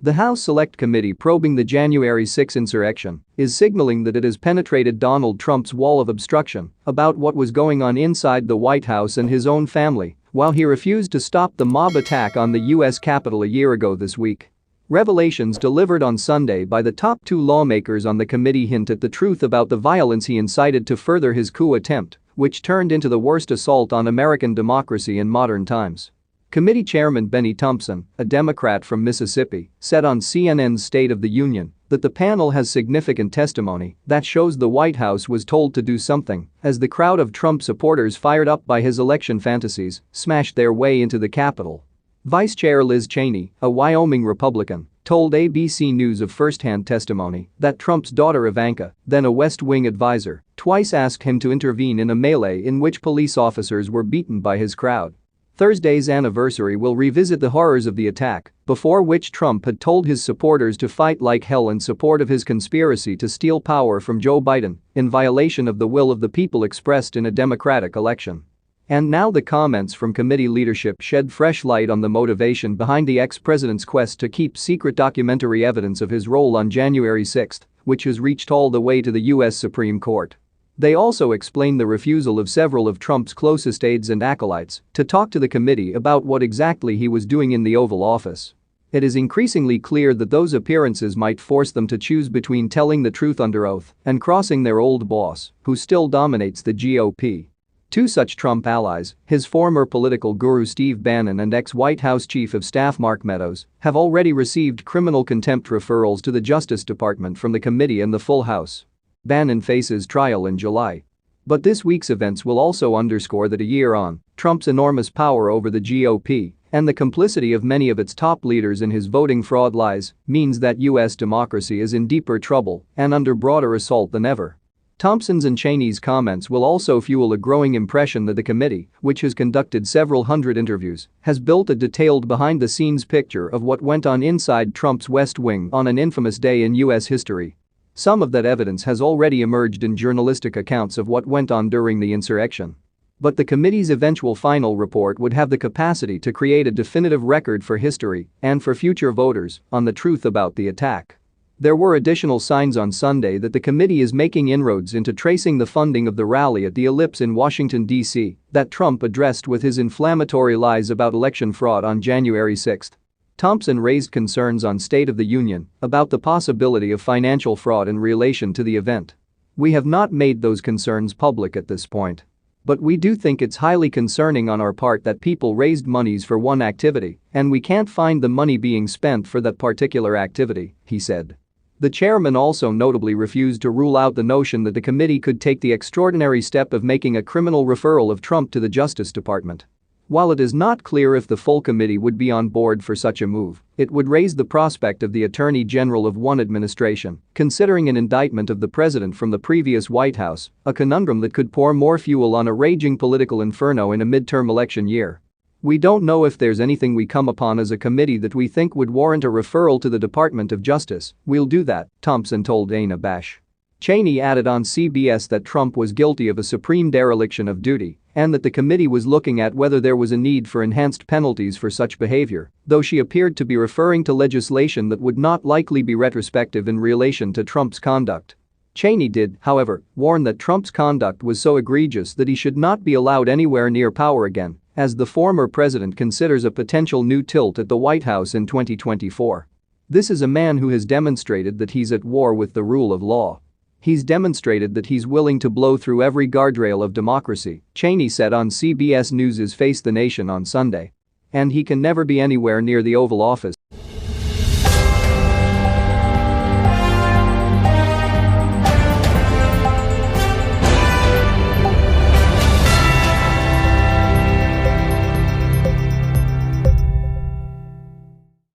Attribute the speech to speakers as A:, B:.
A: The House Select Committee probing the January 6 insurrection is signaling that it has penetrated Donald Trump's wall of obstruction about what was going on inside the White House and his own family while he refused to stop the mob attack on the U.S. Capitol a year ago this week. Revelations delivered on Sunday by the top two lawmakers on the committee hint at the truth about the violence he incited to further his coup attempt, which turned into the worst assault on American democracy in modern times. Committee Chairman Benny Thompson, a Democrat from Mississippi, said on CNN's State of the Union that the panel has significant testimony that shows the White House was told to do something as the crowd of Trump supporters fired up by his election fantasies smashed their way into the Capitol. Vice Chair Liz Cheney, a Wyoming Republican, told ABC News of first-hand testimony that Trump's daughter Ivanka, then a West Wing advisor, twice asked him to intervene in a melee in which police officers were beaten by his crowd. Thursday's anniversary will revisit the horrors of the attack, before which Trump had told his supporters to fight like hell in support of his conspiracy to steal power from Joe Biden in violation of the will of the people expressed in a Democratic election. And now the comments from committee leadership shed fresh light on the motivation behind the ex-president's quest to keep secret documentary evidence of his role on January 6, which has reached all the way to the U.S. Supreme Court. They also explain the refusal of several of Trump's closest aides and acolytes to talk to the committee about what exactly he was doing in the Oval Office. It is increasingly clear that those appearances might force them to choose between telling the truth under oath and crossing their old boss, who still dominates the GOP. Two such Trump allies, his former political guru Steve Bannon and ex-White House Chief of Staff Mark Meadows, have already received criminal contempt referrals to the Justice Department from the committee and the full House. Bannon faces trial in July. But this week's events will also underscore that a year on, Trump's enormous power over the GOP and the complicity of many of its top leaders in his voting fraud lies means that U.S. democracy is in deeper trouble and under broader assault than ever. Thompson's and Cheney's comments will also fuel a growing impression that the committee, which has conducted several hundred interviews, has built a detailed behind-the-scenes picture of what went on inside Trump's West Wing on an infamous day in U.S. history. Some of that evidence has already emerged in journalistic accounts of what went on during the insurrection. But the committee's eventual final report would have the capacity to create a definitive record for history and for future voters on the truth about the attack. There were additional signs on Sunday that the committee is making inroads into tracing the funding of the rally at the Ellipse in Washington, D.C. that Trump addressed with his inflammatory lies about election fraud on January 6. Thompson raised concerns on State of the Union about the possibility of financial fraud in relation to the event. "We have not made those concerns public at this point. But we do think it's highly concerning on our part that people raised monies for one activity and we can't find the money being spent for that particular activity," he said. The chairman also notably refused to rule out the notion that the committee could take the extraordinary step of making a criminal referral of Trump to the Justice Department. While it is not clear if the full committee would be on board for such a move, it would raise the prospect of the Attorney General of one administration considering an indictment of the president from the previous White House, a conundrum that could pour more fuel on a raging political inferno in a midterm election year. "We don't know if there's anything we come upon as a committee that we think would warrant a referral to the Department of Justice. We'll do that," Thompson told Dana Bash. Cheney added on CBS that Trump was guilty of a supreme dereliction of duty and that the committee was looking at whether there was a need for enhanced penalties for such behavior, though she appeared to be referring to legislation that would not likely be retrospective in relation to Trump's conduct. Cheney did, however, warn that Trump's conduct was so egregious that he should not be allowed anywhere near power again, as the former president considers a potential new tilt at the White House in 2024. "This is a man who has demonstrated that he's at war with the rule of law. He's demonstrated that he's willing to blow through every guardrail of democracy," Cheney said on CBS News' Face the Nation on Sunday. "And he can never be anywhere near the Oval Office."